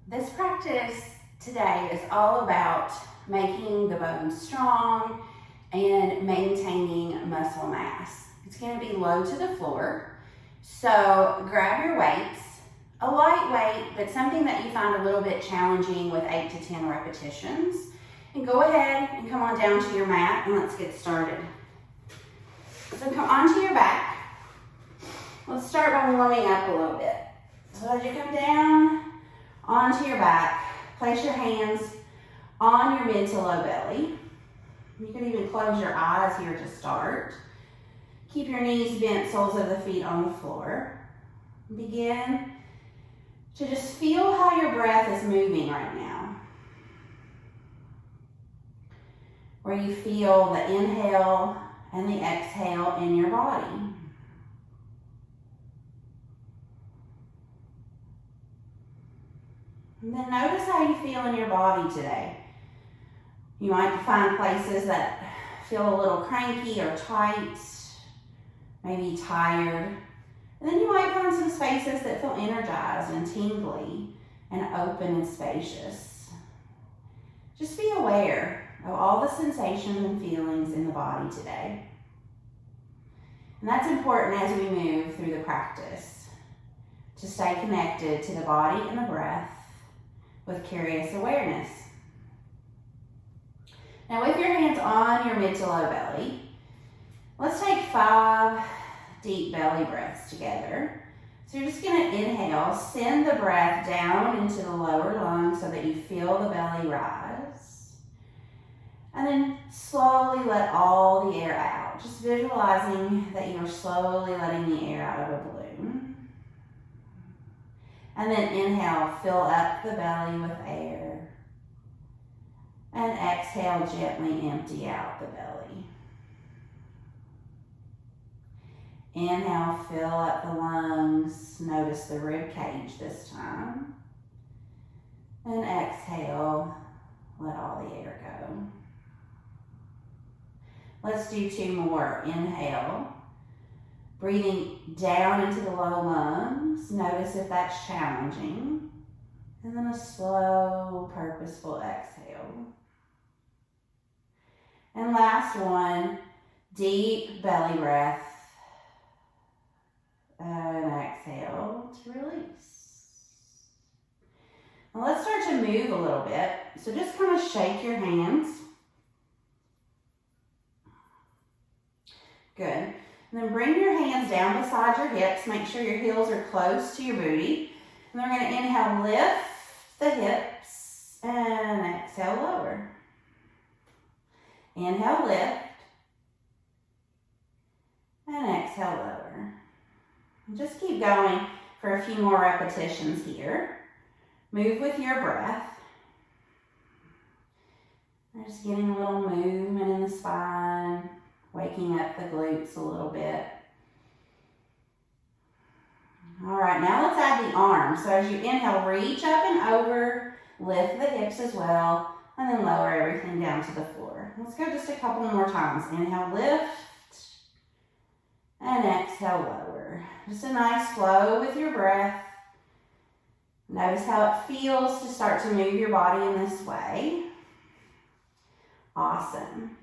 This practice today is all about making the bones strong and maintaining muscle mass. It's going to be low to the floor, so grab your weights, a light weight, but something that you find a little bit challenging with 8 to 10 repetitions, and go ahead and come on down to your mat and let's get started. So come onto your back. Let's start by warming up a little bit. So as you come down onto your back, place your hands on your mid to low belly. You can even close your eyes here to start. Keep your knees bent, soles of the feet on the floor. Begin to just feel how your breath is moving right now. Where you feel the inhale and the exhale in your body. And then notice how you feel in your body today. You might find places that feel a little cranky or tight, maybe tired. And then you might find some spaces that feel energized and tingly and open and spacious. Just be aware of all the sensations and feelings in the body today. And that's important as we move through the practice, to stay connected to the body and the breath with curious awareness. Now with your hands on your mid to low belly, let's take 5 deep belly breaths together. So you're just going to inhale, send the breath down into the lower lungs so that you feel the belly rise. And then slowly let all the air out, just visualizing that you are slowly letting the air out of a balloon. And then inhale, fill up the belly with air. And exhale, gently empty out the belly. Inhale, fill up the lungs. Notice the rib cage this time. And exhale, let all the air go. Let's do 2 more. Inhale. Breathing down into the low lungs. Notice if that's challenging. And then a slow, purposeful exhale. And last one, deep belly breath. And exhale to release. Now let's start to move a little bit. So just kind of shake your hands. Good. And then bring your hands down beside your hips. Make sure your heels are close to your booty. And then we're going to inhale, lift the hips. And exhale, lower. Inhale, lift. And exhale, lower. And just keep going for a few more repetitions here. Move with your breath. We're just getting a little movement in the spine. Waking up the glutes a little bit. All right, now let's add the arms. So as you inhale, reach up and over, lift the hips as well, and then lower everything down to the floor. Let's go just a couple more times. Inhale, lift, and exhale, lower. Just a nice flow with your breath. Notice how it feels to start to move your body in this way. Awesome.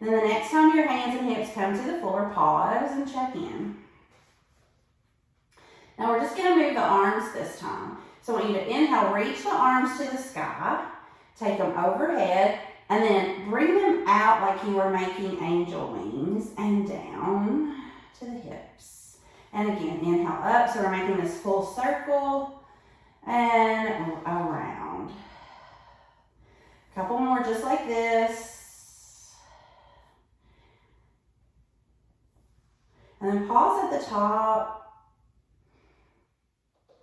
And then the next time your hands and hips come to the floor, pause and check in. Now we're just going to move the arms this time. So I want you to inhale, reach the arms to the sky, take them overhead, and then bring them out like you are making angel wings and down to the hips. And again, inhale up, so we're making this full circle and around. A couple more just like this. And then pause at the top,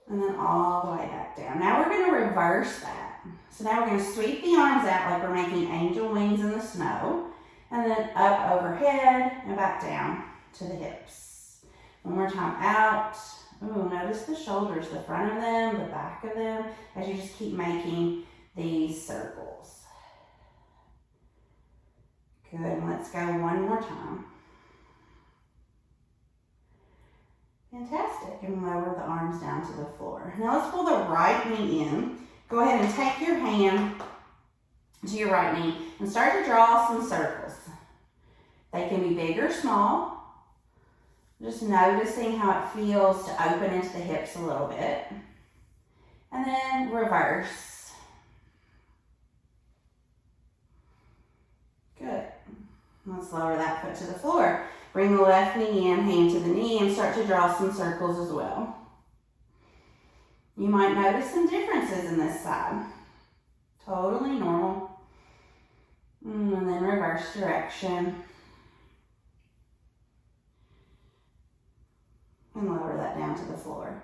and then all the way back down. Now we're going to reverse that. So now we're going to sweep the arms out like we're making angel wings in the snow, and then up overhead and back down to the hips. One more time, out. Ooh, notice the shoulders, the front of them, the back of them, as you just keep making these circles. Good, let's go one more time. Fantastic, and lower the arms down to the floor. Now let's pull the right knee in Go ahead and take your hand to your right knee and start to draw some circles. They can be big or small. Just noticing how it feels to open into the hips a little bit. And then reverse. Good. Let's lower that foot to the floor. Bring the left knee in, hand to the knee, and start to draw some circles as well. You might notice some differences in this side. Totally normal. And then reverse direction. And lower that down to the floor.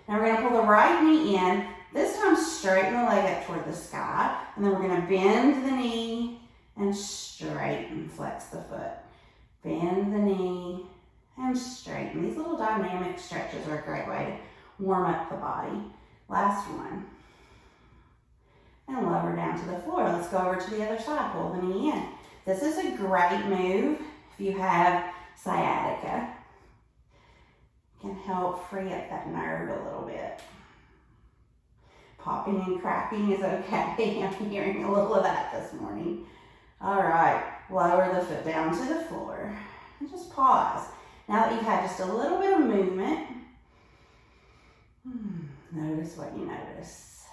Now we're going to pull the right knee in. This time straighten the leg up toward the sky. And then we're going to bend the knee and straighten, flex the foot. Bend the knee and straighten. These little dynamic stretches are a great way to warm up the body. Last one. And lower down to the floor. Let's go over to the other side. Pull the knee in. This is a great move if you have sciatica. Can help free up that nerve a little bit. Popping and cracking is okay. I'm hearing a little of that this morning. All right, lower the foot down to the floor and just pause. Now that you've had just a little bit of movement, notice what you notice.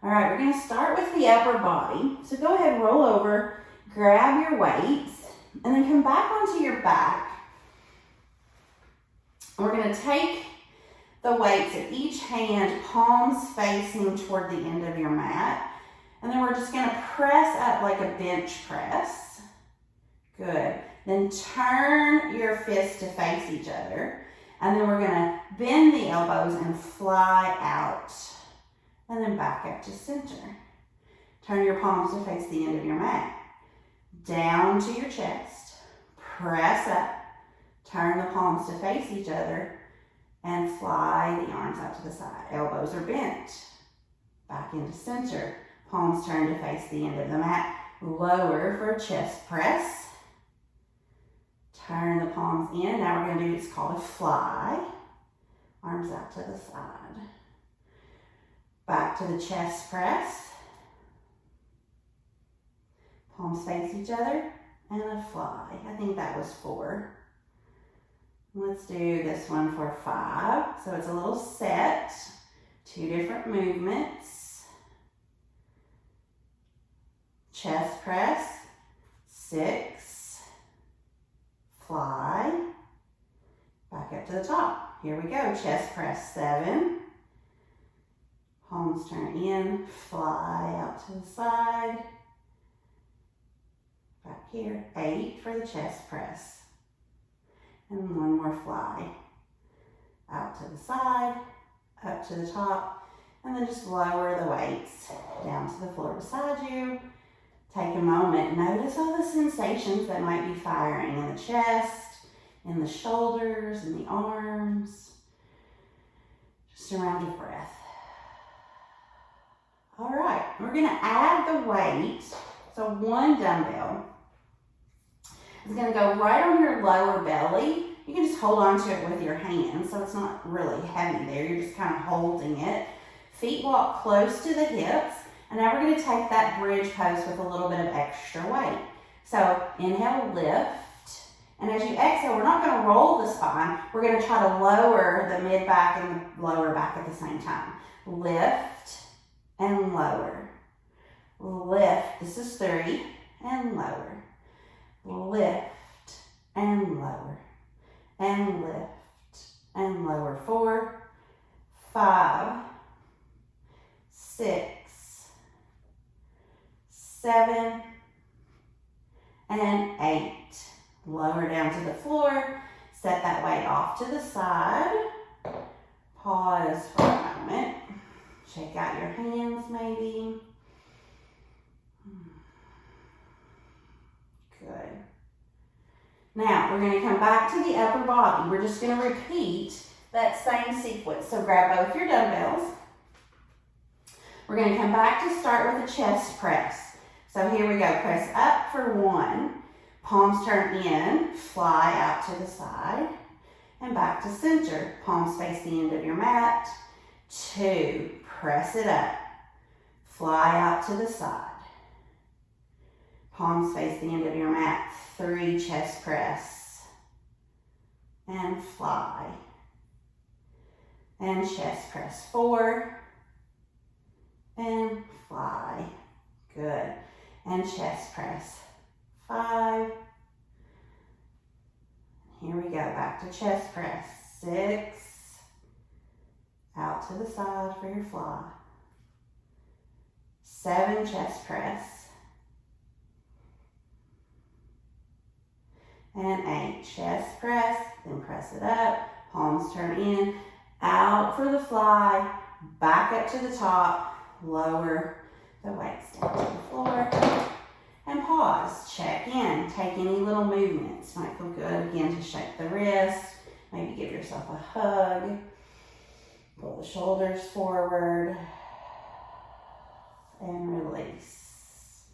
All right, we're going to start with the upper body. So go ahead, roll over, grab your weights, and then come back onto your back. We're going to take the weights at each hand, palms facing toward the end of your mat. And then we're just going to press up like a bench press. Good. Then turn your fists to face each other. And then we're going to bend the elbows and fly out. And then back up to center. Turn your palms to face the end of your mat. Down to your chest. Press up. Turn the palms to face each other. And fly the arms out to the side. Elbows are bent. Back into center. Palms turn to face the end of the mat. Lower for a chest press. Turn the palms in. Now we're going to do what's called a fly. Arms out to the side. Back to the chest press. Palms face each other. And a fly. I think that was 4. Let's do this one for 5. So it's a little set. 2 different movements. Chest press. 6. Fly. Back up to the top. Here we go. Chest press 7. Palms turn in. Fly out to the side. Back here. 8 for the chest press. And 1 more fly. Out to the side, up to the top, and then just lower the weights down to the floor beside you. Take a moment, notice all the sensations that might be firing in the chest, in the shoulders, in the arms. Just a round of breath. All right, we're gonna add the weight. So 1 dumbbell. It's going to go right on your lower belly. You can just hold on to it with your hands, so it's not really heavy there. You're just kind of holding it. Feet walk close to the hips. And now we're going to take that bridge pose with a little bit of extra weight. So inhale, lift. And as you exhale, we're not going to roll the spine. We're going to try to lower the mid back and the lower back at the same time. Lift and lower. Lift. This is 3. And lower. Lift and lower, and lift and lower. 4, 5, 6, 7, and 8. Lower down to the floor. Set that weight off to the side. Pause for a moment. Shake out your hands maybe. Good. Now, we're going to come back to the upper body. We're just going to repeat that same sequence. So grab both your dumbbells. We're going to come back to start with a chest press. So here we go. Press up for 1. Palms turn in. Fly out to the side. and back to center. Palms face the end of your mat. 2, press it up. Fly out to the side. Palms face the end of your mat. 3, chest press. And fly. And chest press. 4. And fly. Good. And chest press. 5. Here we go. Back to chest press. 6. Out to the side for your fly. 7, chest press. And 8, chest press. Then press it up. Palms turn in. Out for the fly. Back up to the top. Lower the weights down to the floor. And pause. Check in. Take any little movements. Might feel good again to shake the wrist. Maybe give yourself a hug. Pull the shoulders forward. And release.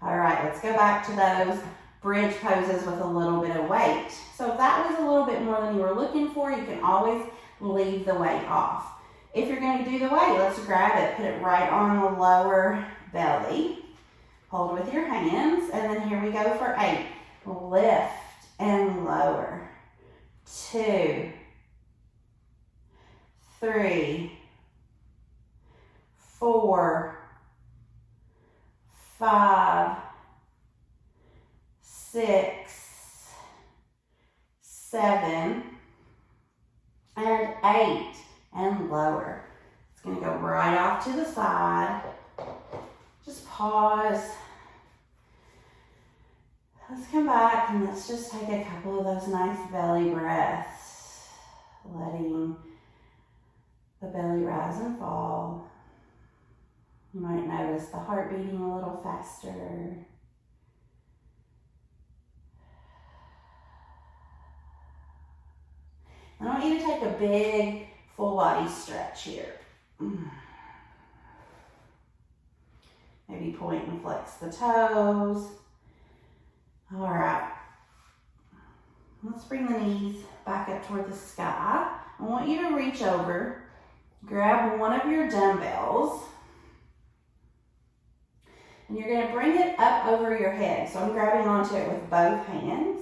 All right, let's go back to those bridge poses with a little bit of weight. So if that was a little bit more than you were looking for, you can always leave the weight off. If you're going to do the weight, let's grab it. Put it right on the lower belly. Hold with your hands, and then here we go for 8. Lift and lower. 2, 3, 4, 5, 6, 7, and 8, and lower. It's going to go right off to the side. Just pause. Let's come back and let's just take a couple of those nice belly breaths, letting the belly rise and fall. You might notice the heart beating a little faster. I want you to take a big full body stretch here. Maybe point and flex the toes. All right. Let's bring the knees back up toward the sky. I want you to reach over, grab one of your dumbbells, and you're going to bring it up over your head. So I'm grabbing onto it with both hands.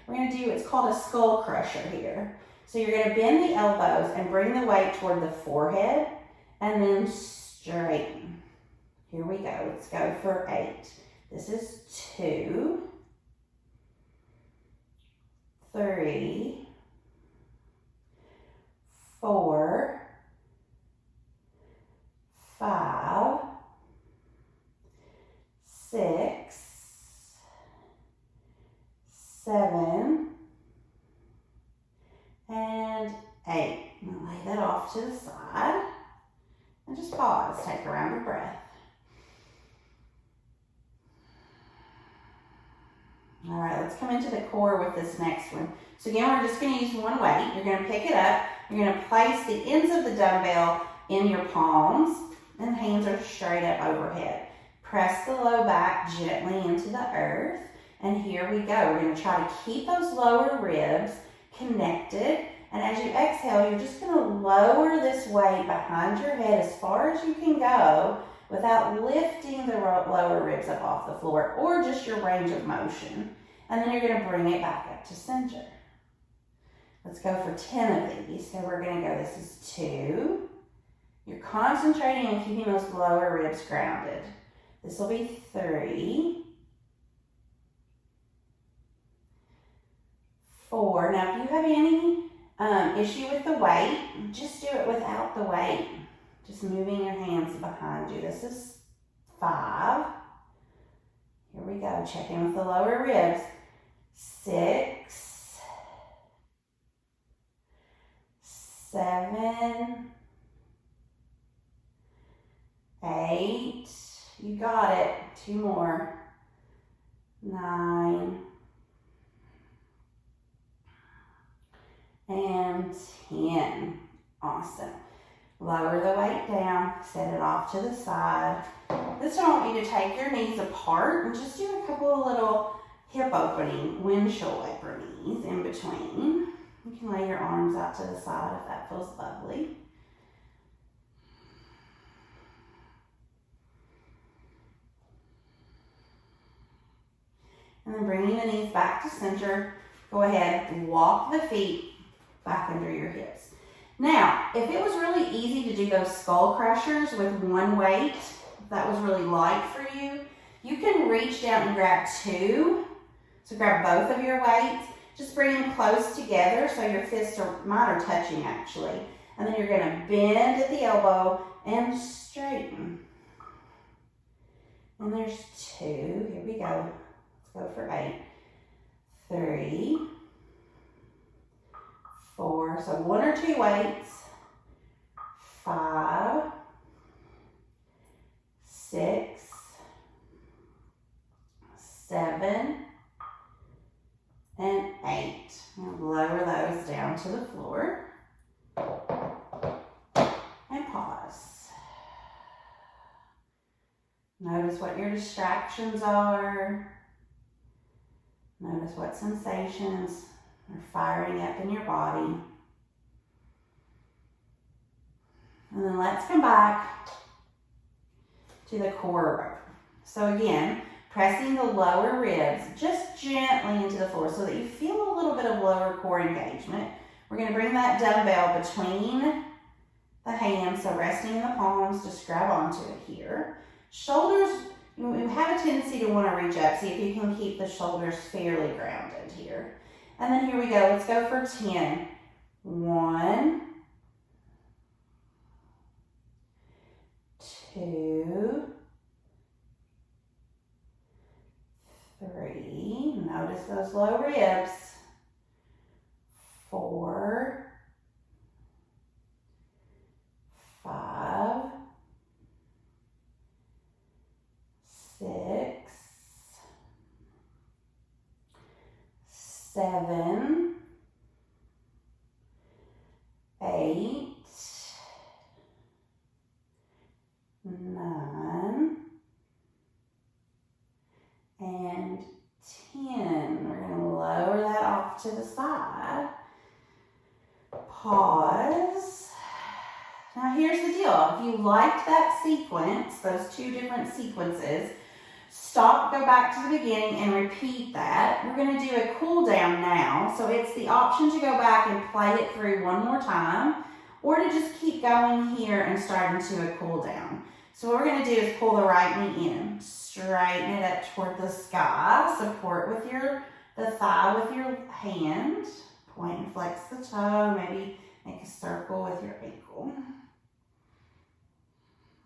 We're going to do, it's called a skull crusher here. So you're going to bend the elbows and bring the weight toward the forehead and then straighten. Here we go. Let's go for 8. This is 2, 3, 4, 5, 6, 7, and 8. Now lay that off to the side and just pause. Take a round of breath. All right, let's come into the core with this next one. So again, we're just going to use one weight. You're going to pick it up. You're going to place the ends of the dumbbell in your palms, and hands are straight up overhead. Press the low back gently into the earth, and here we go. We're going to try to keep those lower ribs connected, and as you exhale, you're just going to lower this weight behind your head as far as you can go without lifting the lower ribs up off the floor or just your range of motion. And then you're going to bring it back up to center. Let's go for 10 of these. So we're going to go, this is 2. You're concentrating on keeping those lower ribs grounded. This will be 3, 4. Now, if you have any issue with the weight, just do it without the weight. Just moving your hands behind you. This is 5. Here we go. Check in with the lower ribs. 6, 7, 8. You got it. 2 more. 9. And 10. Awesome. Lower the weight down, set it off to the side. This time I want you to take your knees apart and just do a couple of little hip opening, windshield wiper knees in between. You can lay your arms out to the side if that feels lovely. And then bringing the knees back to center, go ahead and walk the feet back under your hips. Now, if it was really easy to do those skull crushers with one weight, if that was really light for you, you can reach down and grab two. So grab both of your weights, just bring them close together so your fists mine are touching actually. And then you're gonna bend at the elbow and straighten. And there's two, here we go. Let's go for 8. 3, 4, so 1 or 2 weights. 5, 6, 7, and 8. I'm going to lower those down to the floor and pause. Notice what your distractions are. Notice what sensations are firing up in your body. And then let's come back to the core row. So again, pressing the lower ribs just gently into the floor so that you feel a little bit of lower core engagement. We're going to bring that dumbbell between the hands, so resting in the palms, just grab onto it here. Shoulders, you have a tendency to want to reach up. See if you can keep the shoulders fairly grounded here. And then here we go. Let's go for 10. 1, 2, 3. Notice those low ribs. 4, 5, 6, 7, 8, 9, and 10. We're going to lower that off to the side. Pause. Now here's the deal. If you liked that sequence, those 2 different sequences, stop, go back to the beginning and repeat that. We're going to do a cool down now. So it's the option to go back and play it through one more time, or to just keep going here and start into a cool down. So what we're going to do is pull the right knee in, straighten it up toward the sky, support with the thigh with your hand, point and flex the toe, maybe make a circle with your ankle.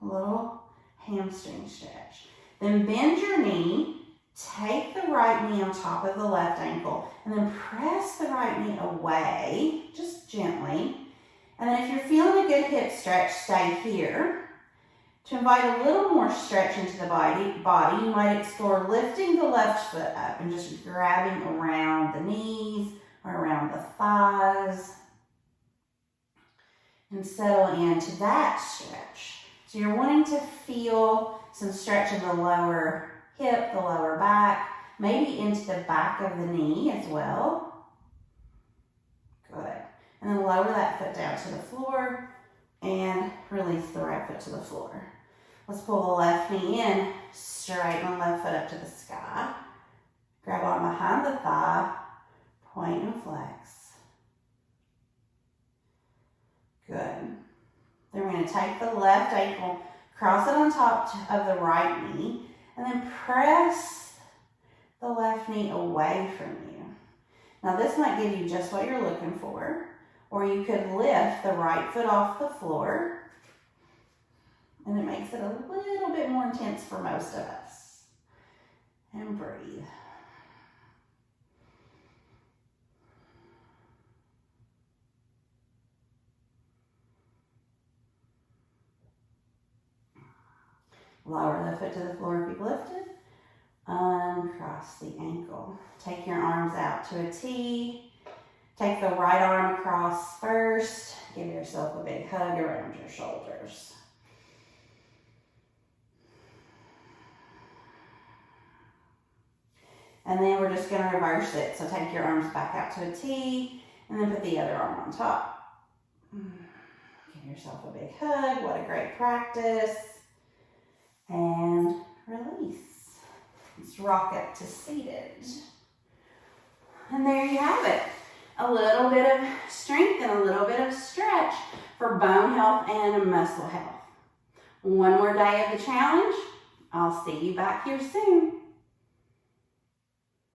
A little hamstring stretch. Then bend your knee, take the right knee on top of the left ankle, and then press the right knee away, just gently. And then if you're feeling a good hip stretch, stay here. To invite a little more stretch into the body, you might explore lifting the left foot up and just grabbing around the knees or around the thighs and settle into that stretch. So you're wanting to feel some stretch in the lower hip, the lower back, maybe into the back of the knee as well. Good. And then lower that foot down to the floor and release the right foot to the floor. Let's pull the left knee in, straighten the left foot up to the sky. Grab on behind the thigh, point and flex. Good. Then we're going to take the left ankle, cross it on top of the right knee, and then press the left knee away from you. Now this might give you just what you're looking for, or you could lift the right foot off the floor, and it makes it a little bit more intense for most of us. And breathe. Lower the foot to the floor if you've lifted. Uncross the ankle. Take your arms out to a T. Take the right arm across first. Give yourself a big hug around your shoulders. And then we're just going to reverse it. So take your arms back out to a T And then put the other arm on top. Give yourself a big hug. What a great practice. And release. Let's rock up to seated. And there you have it. A little bit of strength and a little bit of stretch for bone health and muscle health. One more day of the challenge. I'll see you back here soon.